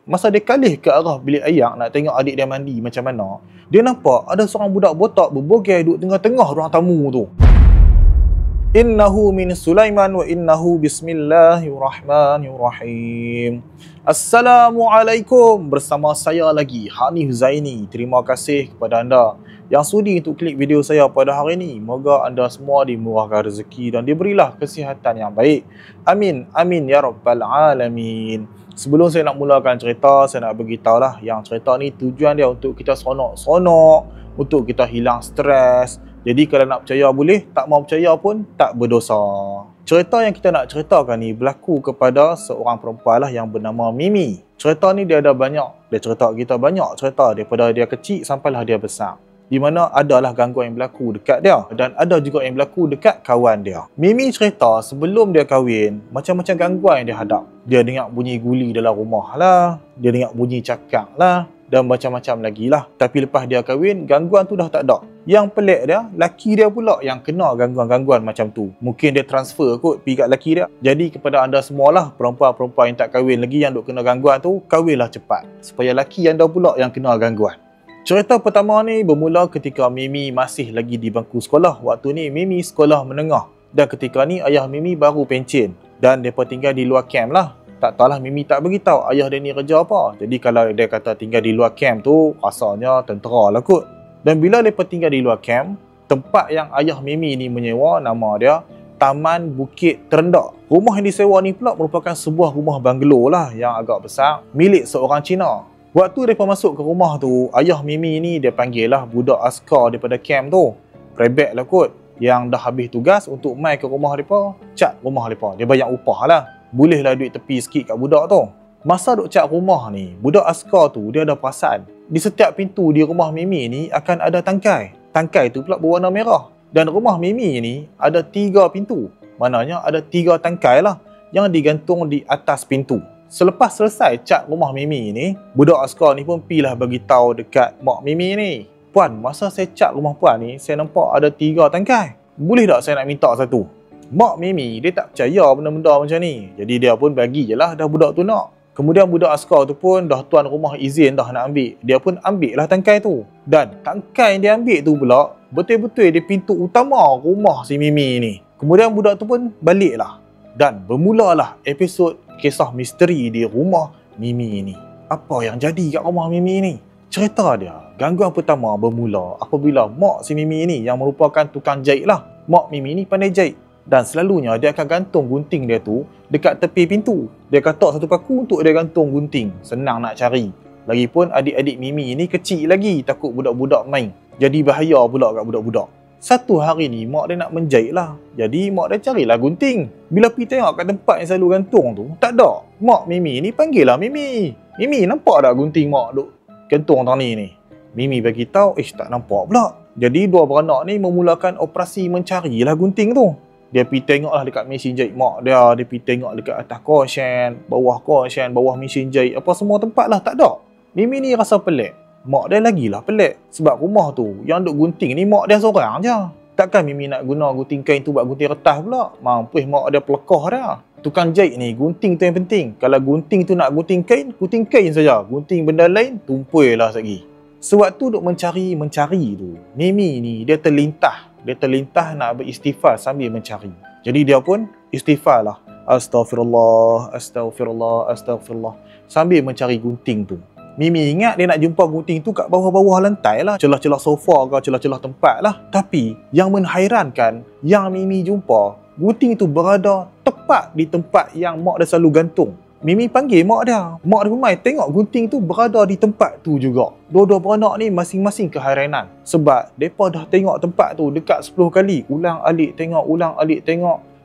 Masa dia kalih ke arah bilik air nak tengok adik dia mandi macam mana, dia nampak ada seorang budak botak berbogel duduk tengah-tengah ruang tamu tu. Innahu min Sulaiman wa innahu bismillahirrahmanirrahim. Assalamualaikum, bersama saya lagi Hanif Zaini. Terima kasih kepada anda yang sudi untuk klik video saya pada hari ini. Moga anda semua dimurahkan rezeki dan diberilah kesihatan yang baik. Amin, amin ya rabbal alamin. Sebelum saya nak mulakan cerita, saya nak beritahulah yang cerita ni tujuan dia untuk kita seronok-seronok, untuk kita hilang stres. Jadi kalau nak percaya boleh, tak mau percaya pun tak berdosa. Cerita yang kita nak ceritakan ni berlaku kepada seorang perempuan lah yang bernama Mimi. Cerita ni dia ada banyak. Dia cerita kita banyak cerita daripada dia kecil sampailah dia besar. Di mana adalah gangguan yang berlaku dekat dia dan ada juga yang berlaku dekat kawan dia. Mimi cerita sebelum dia kahwin, macam-macam gangguan yang dia hadap. Dia dengar bunyi guli dalam rumah lah, dia dengar bunyi cakap lah, dan macam-macam lagi lah. Tapi lepas dia kahwin, gangguan tu dah tak ada. Yang pelik dia, laki dia pula yang kena gangguan-gangguan macam tu. Mungkin dia transfer kot pergi kat laki dia. Jadi kepada anda semualah, perempuan-perempuan yang tak kahwin lagi yang duk kena gangguan tu, kahwinlah cepat. Supaya laki anda pula yang kena gangguan. Cerita pertama ni bermula ketika Mimi masih lagi di bangku sekolah. Waktu ni Mimi sekolah menengah. Dan ketika ni ayah Mimi baru pencen. Dan mereka tinggal di luar camp lah. Tak tahulah Mimi tak beritahu ayah dia ni kerja apa. Jadi kalau dia kata tinggal di luar camp tu, rasanya tentera lah kot. Dan bila mereka tinggal di luar camp, tempat yang ayah Mimi ni menyewa nama dia Taman Bukit Terendak. Rumah yang disewa ni pula merupakan sebuah rumah banglo lah yang agak besar, milik seorang Cina. Waktu mereka masuk ke rumah tu, ayah Mimi ni dia panggil lah budak askar daripada camp tu. Prebek lah kot, yang dah habis tugas untuk mai ke rumah mereka, cat rumah mereka. Dia bayar upah lah. Bolehlah duit tepi sikit kat budak tu. Masa duk cat rumah ni, budak askar tu dia ada perasan. Di setiap pintu di rumah Mimi ni akan ada tangkai. Tangkai tu pula berwarna merah. Dan rumah Mimi ni ada 3 pintu. Maknanya ada 3 tangkai lah yang digantung di atas pintu. Selepas selesai cat rumah Mimi ni, budak askar ni pun pilah bagi tahu dekat mak Mimi ni. Puan, masa saya cat rumah puan ni, saya nampak ada 3 tangkai. Boleh tak saya nak minta satu? Mak Mimi, dia tak percaya benda-benda macam ni. Jadi dia pun bagi je lah dah budak tu nak. Kemudian budak askar tu pun dah tuan rumah izin dah nak ambil. Dia pun ambil lah tangkai tu. Dan tangkai yang dia ambil tu pula, betul-betul di pintu utama rumah si Mimi ni. Kemudian budak tu pun balik lah. Dan bermulalah episod kisah misteri di rumah Mimi ni. Apa yang jadi kat rumah Mimi ni? Cerita dia, gangguan pertama bermula apabila mak si Mimi ni yang merupakan tukang jahit lah. Mak Mimi ni pandai jahit. Dan selalunya dia akan gantung gunting dia tu dekat tepi pintu. Dia katak satu paku untuk dia gantung gunting. Senang nak cari. Lagipun adik-adik Mimi ni kecil lagi, takut budak-budak main. Jadi bahaya pula kat budak-budak. Satu hari ni mak dia nak menjahit lah. Jadi mak dia carilah gunting. Bila pergi tengok kat tempat yang selalu gantung tu, tak ada. Mak Mimi ni panggil lah Mimi. Mimi, nampak tak gunting mak duk gantung tadi ni? Mimi bagi tahu, tak nampak pula. Jadi dua beranak ni memulakan operasi mencarilah gunting tu. Dia pergi tengoklah dekat mesin jahit mak dia. Dia pergi tengok dekat atas kosen, bawah mesin jahit. Apa semua tempat lah, tak ada. Mimi ni rasa pelik. Mak dia lagilah pelik. Sebab rumah tu, yang duk gunting ni mak dia seorang je. Takkan Mimi nak guna gunting kain tu buat gunting retas pula. Mampus mak dia pelekah dia. Tukang jahit ni, gunting tu yang penting. Kalau gunting tu nak gunting kain saja. Gunting benda lain, tumpuilah lagi. Sewaktu duk mencari tu, Mimi ni dia terlintah. Dia terlintah nak beristighfar sambil mencari. Jadi dia pun istighfar lah. Astaghfirullah, astaghfirullah, astaghfirullah. Sambil mencari gunting tu. Mimi ingat dia nak jumpa gunting tu kat bawah-bawah lantai lah. Celah-celah sofa ke, celah-celah tempat lah. Tapi yang menghairankan, yang Mimi jumpa, gunting tu berada tepat di tempat yang mak dia selalu gantung. Mimi panggil mak dia. Mak dia pun mai tengok gunting tu berada di tempat tu juga. Dua-dua beranak ni masing-masing kehairanan. Sebab mereka dah tengok tempat tu dekat 10 kali. Ulang-alik tengok.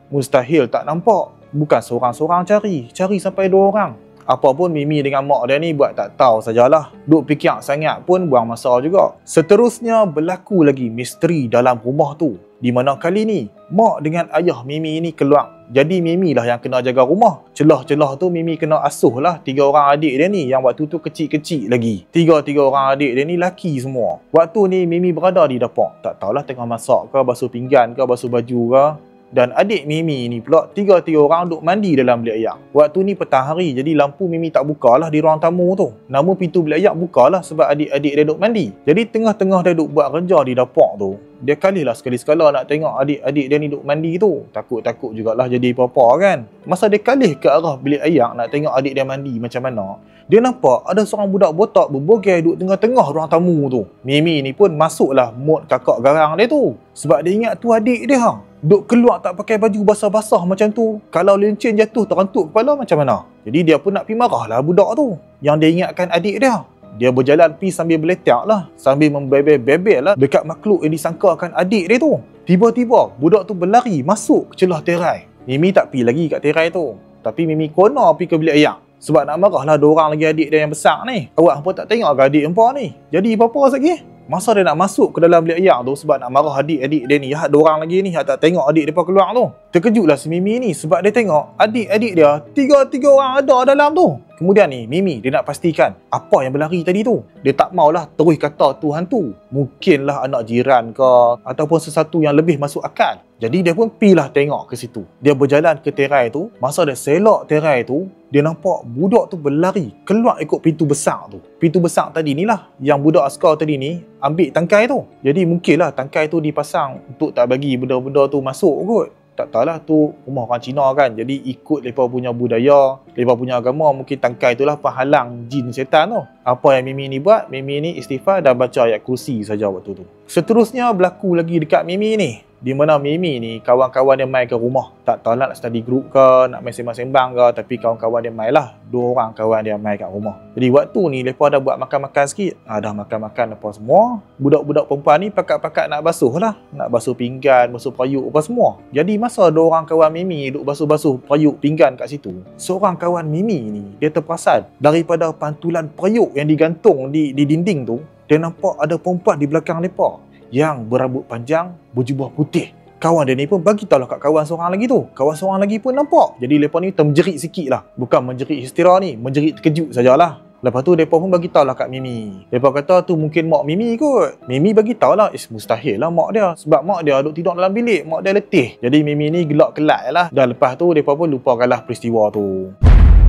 Mustahil tak nampak. Bukan seorang-seorang cari. Cari sampai 2 orang. Apa pun Mimi dengan mak dia ni buat tak tahu sajalah. Duk fikir sangat pun buang masa juga. Seterusnya berlaku lagi misteri dalam rumah tu. Di mana kali ni, mak dengan ayah Mimi ni keluar. Jadi Mimi lah yang kena jaga rumah. Celah-celah tu Mimi kena asuh lah 3 orang adik dia ni yang waktu tu kecil-kecil lagi. 3 orang adik dia ni laki semua. Waktu ni Mimi berada di dapur. Tak tahulah tengah masak ke, basuh pinggan ke, basuh baju ke. Dan adik Mimi ni pula tiga-tiga orang duk mandi dalam bilik ayak. Waktu ni petang hari, jadi lampu Mimi tak buka lah di ruang tamu tu. Namun pintu bilik ayak buka lah sebab adik-adik dia duk mandi. Jadi tengah-tengah dia duk buat kerja di dapur tu, dia kalilah sekali-sekala nak tengok adik-adik dia ni duk mandi tu. Takut-takut jugalah jadi apa-apa kan. Masa dia kalih ke arah bilik ayak nak tengok adik dia mandi macam mana, dia nampak ada seorang budak botak berbogai duduk tengah-tengah ruang tamu tu. Mimi ni pun masuklah mood kakak garang dia tu. Sebab dia ingat tu adik dia hang. Duk keluar tak pakai baju basah-basah macam tu. Kalau lencen jatuh terentuk kepala macam mana? Jadi dia pun nak pergi marah lah budak tu. Yang dia ingatkan adik dia. Dia berjalan pergi sambil berletak lah. Sambil membebel-bebel lah dekat makhluk yang disangkakan adik dia tu. Tiba-tiba budak tu berlari masuk ke celah tirai. Mimi tak pergi lagi kat tirai tu. Tapi Mimi kona pergi ke bilik ayak. Sebab nak marah lah 2 orang lagi adik dia yang besar ni. Awak hampa tak tengok ke adik hampa ni? Jadi apa-apa lagi? Masa dia nak masuk ke dalam bilik ayak tu sebab nak marah adik-adik dia ni, 2 orang lagi ni tak tengok adik dia keluar tu. Terkejutlah si Mimi ni sebab dia tengok adik-adik dia 3 orang ada dalam tu. Kemudian ni Mimi dia nak pastikan apa yang berlari tadi tu. Dia tak maulah terus kata tu hantu. Mungkinlah anak jiran ke ataupun sesuatu yang lebih masuk akal. Jadi dia pun pilah tengok ke situ. Dia berjalan ke tirai tu. Masa dia selok tirai tu, dia nampak budak tu berlari keluar ikut pintu besar tu. Pintu besar tadi ni lah yang budak askar tadi ni ambil tangkai tu. Jadi mungkinlah tangkai tu dipasang untuk tak bagi benda-benda tu masuk kot. Tak tahulah tu rumah orang Cina kan. Jadi ikut mereka punya budaya, mereka punya agama, mungkin tangkai itulah penghalang jin setan tu. Apa yang Mimi ni buat? Mimi ni istighfar dan baca ayat kursi saja waktu tu. Seterusnya berlaku lagi dekat Mimi ni. Di mana Mimi ni kawan-kawan dia main ke rumah. Tak tahu nak study group ke, nak main sembang-sembang ke, tapi kawan-kawan dia main lah. 2 orang kawan dia main kat rumah. Jadi waktu ni mereka dah buat makan-makan sikit. Dah makan-makan apa semua. Budak-budak perempuan ni pakat-pakat nak basuh lah. Nak basuh pinggan, basuh periuk apa semua. Jadi masa 2 orang kawan Mimi duk basuh-basuh periuk pinggan kat situ, seorang kawan Mimi ni dia terperasan daripada pantulan periuk yang digantung di dinding tu, dia nampak ada perempuan di belakang mereka yang berambut panjang, berjubah putih. Kawan dia ni pun bagi tahu lah kat kawan seorang lagi tu. Kawan seorang lagi pun nampak. Jadi mereka ni termenjerit sikit lah. Bukan menjerit histera ni, menjerit terkejut sajalah. Lepas tu mereka pun bagi tahu lah kat Mimi. Mereka kata tu mungkin mak Mimi kot. Mimi bagi tahu lah, mustahil lah mak dia. Sebab mak dia duduk tidur dalam bilik, mak dia letih. Jadi Mimi ni gelak kelak lah. Dan lepas tu mereka pun lupakanlah peristiwa tu.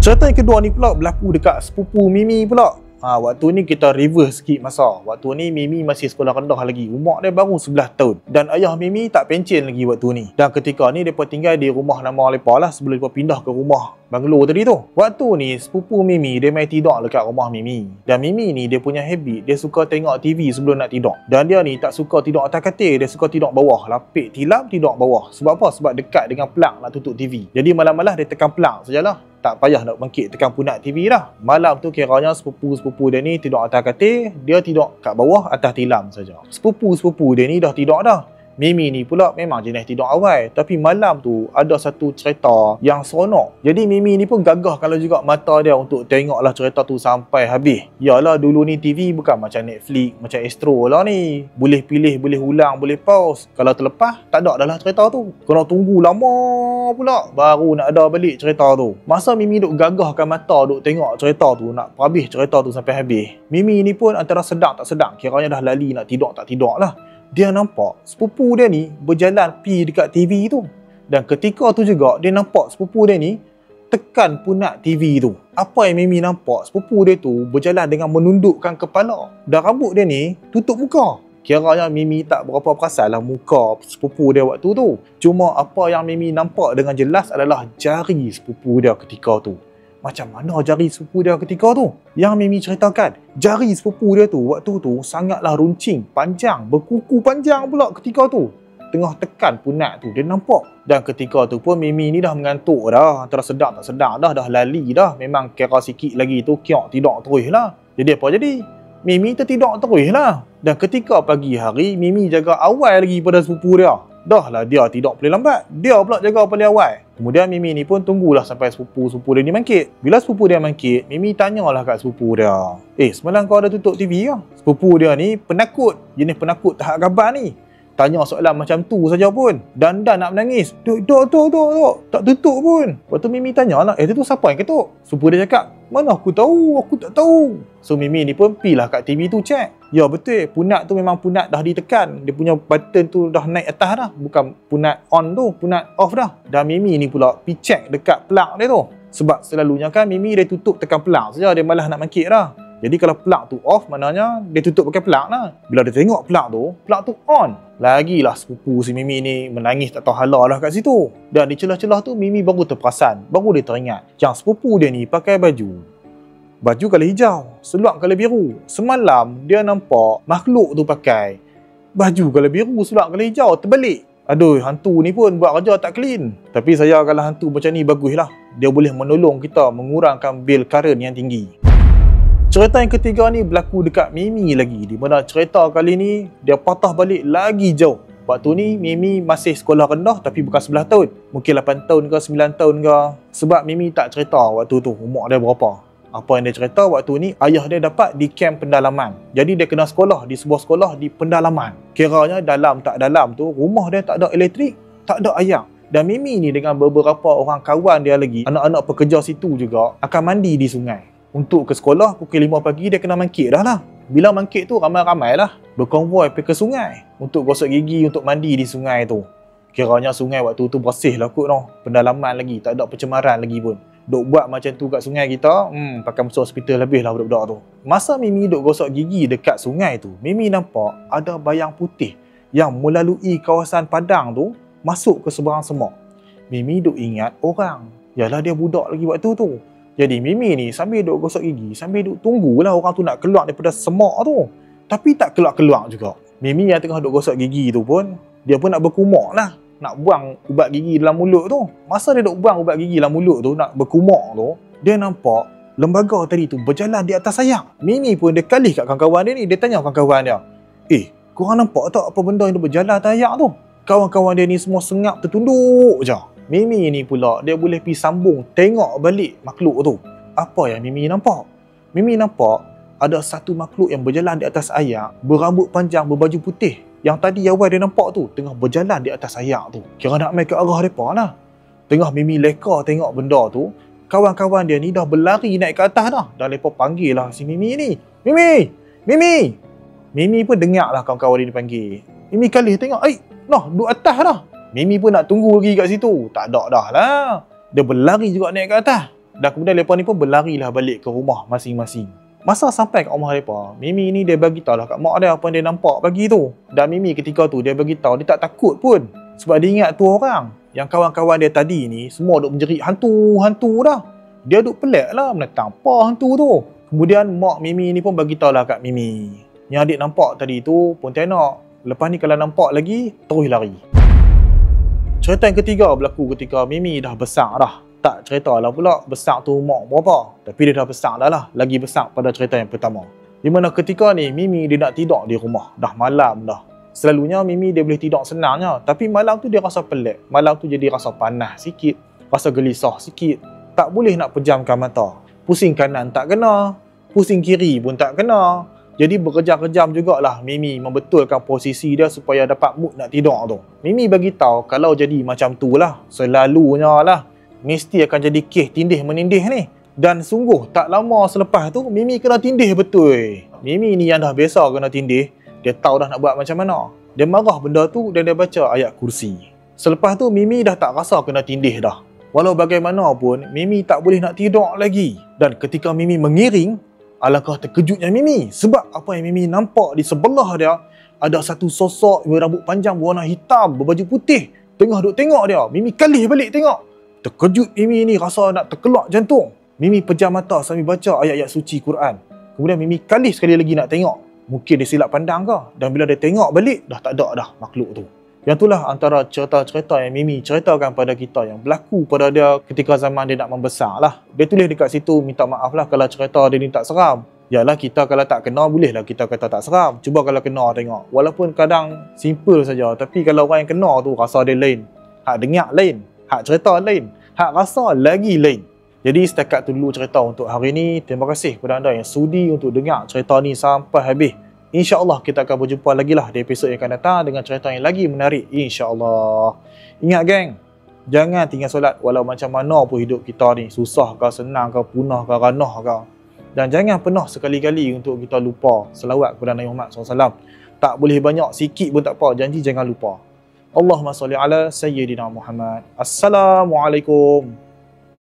Cerita yang kedua ni pula berlaku dekat sepupu Mimi pula. Waktu ni kita reverse sikit masa. Waktu ni Mimi masih sekolah rendah lagi. Umur dia baru 11 tahun. Dan ayah Mimi tak pencen lagi waktu ni. Dan ketika ni mereka tinggal di rumah nama mereka lah sebelum mereka pindah ke rumah banglo tadi tu. Waktu ni sepupu Mimi dia main tidur dekat rumah Mimi. Dan Mimi ni dia punya habit, dia suka tengok TV sebelum nak tidur. Dan dia ni tak suka tidur atas katil, dia suka tidur bawah. Lapik tilam tidur bawah. Sebab apa? Sebab dekat dengan plug nak tutup TV. Jadi malam-malam dia tekan plug sajalah. Tak payah nak bangkit tekan punat TV dah. Malam tu kiranya sepupu-sepupu dia ni tidur atas katil, dia tidur kat bawah atas tilam saja. Sepupu-sepupu dia ni dah tidur dah. Mimi ni pula memang jenis tidur awal. Tapi malam tu ada satu cerita yang seronok. Jadi Mimi ni pun gagah kalau juga mata dia untuk tengoklah cerita tu sampai habis. Yalah dulu ni TV bukan macam Netflix, macam Astro lah ni. Boleh pilih, boleh ulang, boleh pause. Kalau terlepas, tak ada dah lah cerita tu. Kena tunggu lama pula baru nak ada balik cerita tu. Masa Mimi duk gagahkan mata duk tengok cerita tu, nak habis cerita tu sampai habis, Mimi ni pun antara sedang tak sedang, kiranya dah lali nak tidur tak tidur lah. Dia nampak sepupu dia ni berjalan pi dekat TV tu. Dan ketika tu juga dia nampak sepupu dia ni tekan punat TV tu. Apa yang Mimi nampak, sepupu dia tu berjalan dengan menundukkan kepala. Dan rambut dia ni tutup muka. Kiranya Mimi tak berapa perasan lah muka sepupu dia waktu tu. Cuma apa yang Mimi nampak dengan jelas adalah jari sepupu dia ketika tu. Macam mana jari sepupu dia ketika tu? Yang Mimi ceritakan, jari sepupu dia tu waktu tu sangatlah runcing, panjang, berkuku panjang pula ketika tu. Tengah tekan punat tu, dia nampak. Dan ketika tu pun Mimi ni dah mengantuk dah. Antara sedang tak sedang dah lali dah. Memang kira sikit lagi tu kiok tidur terus lah. Jadi apa jadi? Mimi tertidur terus lah. Dan ketika pagi hari, Mimi jaga awal lagi pada sepupu dia. Dah lah dia tidur paling lambat, dia pula jaga paling awal. Kemudian Mimi ni pun tunggulah sampai sepupu dia ni bangkit. Bila sepupu dia bangkit, Mimi tanyalah kat sepupu dia, semalam kau ada tutup TV ke? Sepupu dia ni penakut, jenis penakut tahap gaban ni. Tanya soalan macam tu saja pun. Dan nak menangis. Dok, tak tutup pun. Waktu Mimi tanya lah, itu siapa yang ketuk? Sepupu dia cakap, Mana aku tahu, aku tak tahu. So Mimi ni pun pilah kat TV tu check. Ya betul, punat tu memang punat dah ditekan. Dia punya button tu dah naik atas dah. Bukan punat on tu, punat off dah. Dan Mimi ni pula pi check dekat plug dia tu. Sebab selalunya kan Mimi dia tutup tekan plug saja, dia malah nak mangkit dah. Jadi kalau plug tu off, maknanya dia tutup pakai plug lah. Bila dia tengok plug tu on. Lagilah sepupu si Mimi ni menangis tak tahu hala lah kat situ. Dan di celah-celah tu Mimi baru terperasan, baru dia teringat yang sepupu dia ni pakai baju colour hijau, seluar colour biru. Semalam dia nampak makhluk tu pakai baju colour biru, seluar colour hijau, terbalik. Aduh, hantu ni pun buat kerja tak clean. Tapi saya kalau hantu macam ni baguslah. Dia boleh menolong kita mengurangkan bil karen yang tinggi. Cerita yang ketiga ni berlaku dekat Mimi lagi, di mana cerita kali ni dia patah balik lagi jauh. Waktu ni Mimi masih sekolah rendah tapi bukan 11 tahun. Mungkin 8 tahun ke 9 tahun ke. Sebab Mimi tak cerita waktu tu umur dia berapa. Apa yang dia cerita waktu ni, ayah dia dapat di kamp pendalaman. Jadi dia kena sekolah di sebuah sekolah di pendalaman. Kiranya dalam tak dalam tu, rumah dia tak ada elektrik, tak ada air. Dan Mimi ni dengan beberapa orang kawan dia lagi, anak-anak pekerja situ juga, akan mandi di sungai. Untuk ke sekolah pukul 5 pagi dia kena mangkit dah lah. Bila mangkit tu ramai-ramai lah berkonvoi pergi ke sungai untuk gosok gigi, untuk mandi di sungai tu. Kiranya sungai waktu tu bersih lah kot noh. Pendalaman lagi, tak ada pencemaran lagi pun. Duk buat macam tu kat sungai kita, pakai masuk hospital lebih lah budak-budak tu. Masa Mimi duk gosok gigi dekat sungai tu, Mimi nampak ada bayang putih yang melalui kawasan padang tu masuk ke seberang semak. Mimi duk ingat orang. Yalah dia budak lagi waktu tu. Jadi Mimi ni sambil duk gosok gigi, sambil duk tunggulah orang tu nak keluar daripada semak tu. Tapi tak keluar-keluar juga. Mimi yang tengah duk gosok gigi tu pun, dia pun nak berkumur lah. Nak buang ubat gigi dalam mulut tu. Masa dia duk buang ubat gigi dalam mulut tu, nak berkumur tu, dia nampak lembaga tadi tu berjalan di atas air. Mimi pun dia kalih kat kawan-kawan dia ni. Dia tanya kawan-kawan dia, korang nampak tak apa benda yang berjalan atas air tu? Kawan-kawan dia ni semua sengap tertunduk je. Mimi ni pula, dia boleh pergi sambung tengok balik makhluk tu. Apa yang Mimi nampak? Mimi nampak ada satu makhluk yang berjalan di atas air, berambut panjang, berbaju putih. Yang tadi awal dia nampak tu, tengah berjalan di atas air tu. Kira nak main ke arah mereka lah. Tengah Mimi leka tengok benda tu, kawan-kawan dia ni dah berlari naik ke atas dah. Dan mereka panggil lah si Mimi ni. Mimi! Mimi! Mimi pun dengar lah kawan-kawan dia dipanggil. Mimi kali tengok, noh, duduk atas dah. Mimi pun nak tunggu lagi kat situ. Tak ada dah lah. Dia berlari juga naik ke atas. Dan kemudian mereka ni pun berlarilah balik ke rumah masing-masing. Masa sampai kat rumah mereka, Mimi ni dia beritahu lah kat mak dia apa yang dia nampak pagi tu. Dan Mimi ketika tu dia beritahu, dia tak takut pun. Sebab dia ingat tu orang. Yang kawan-kawan dia tadi ni, semua duk menjerit hantu-hantu dah. Dia duk pelik lah, menentang apa hantu tu. Kemudian mak Mimi ni pun beritahu lah kat Mimi, yang adik nampak tadi tu pontianak. Lepas ni kalau nampak lagi, terus lari. Cerita yang ketiga berlaku ketika Mimi dah besar dah. Tak cerita lah pula besar tu umur berapa. Tapi dia dah besar dah lah. Lagi besar pada cerita yang pertama. Di mana ketika ni Mimi dia nak tidur di rumah. Dah malam dah. Selalunya Mimi dia boleh tidur senangnya. Tapi malam tu dia rasa pelik. Malam tu jadi rasa panas sikit. Rasa gelisah sikit. Tak boleh nak pejamkan mata. Pusing kanan tak kena. Pusing kiri pun tak kena. Jadi berkejam-kejam jugalah Mimi membetulkan posisi dia supaya dapat mood nak tidur tu. Mimi bagi tahu kalau jadi macam tu lah, selalunya lah, mesti akan jadi kes tindih menindih ni. Dan sungguh tak lama selepas tu Mimi kena tindih betul. Mimi ni yang dah biasa kena tindih, dia tahu dah nak buat macam mana. Dia marah benda tu dan dia baca ayat kursi. Selepas tu Mimi dah tak rasa kena tindih dah. Walau bagaimanapun Mimi tak boleh nak tidur lagi. Dan ketika Mimi mengiring, alangkah terkejutnya Mimi. Sebab apa yang Mimi nampak di sebelah dia, ada satu sosok berambut panjang berwarna hitam, berbaju putih. Tengah duk tengok dia. Mimi kalih balik tengok. Terkejut Mimi ni, rasa nak terkelak jantung. Mimi pejam mata sambil baca ayat-ayat suci Quran. Kemudian Mimi kalih sekali lagi nak tengok. Mungkin dia silap pandang ke. Dan bila dia tengok balik, dah tak ada dah makhluk tu. Yang itulah antara cerita-cerita yang Mimi ceritakan pada kita yang berlaku pada dia ketika zaman dia nak membesar lah. Dia tulis dekat situ, minta maaf lah kalau cerita dia ni tak seram. Yalah, kita kalau tak kena bolehlah kita kata tak seram. Cuba kalau kena tengok. Walaupun kadang simple saja, tapi kalau orang yang kena tu rasa dia lain. Hak dengar lain, hak cerita lain, hak rasa lagi lain. Jadi setakat tu dulu cerita untuk hari ni. Terima kasih kepada anda yang sudi untuk dengar cerita ni sampai habis. InsyaAllah kita akan berjumpa lagi lah di episod yang akan datang dengan cerita yang lagi menarik, InsyaAllah. Ingat geng, Jangan tinggal solat walau macam mana pun hidup kita ni, susah ke, senang ke, punah ke, ranah ke. Dan jangan pernah sekali-kali untuk kita lupa selawat kepada Nabi Muhammad SAW. Tak boleh banyak, sikit pun tak apa, janji jangan lupa. Allahumma salli ala Sayyidina Muhammad. Assalamualaikum.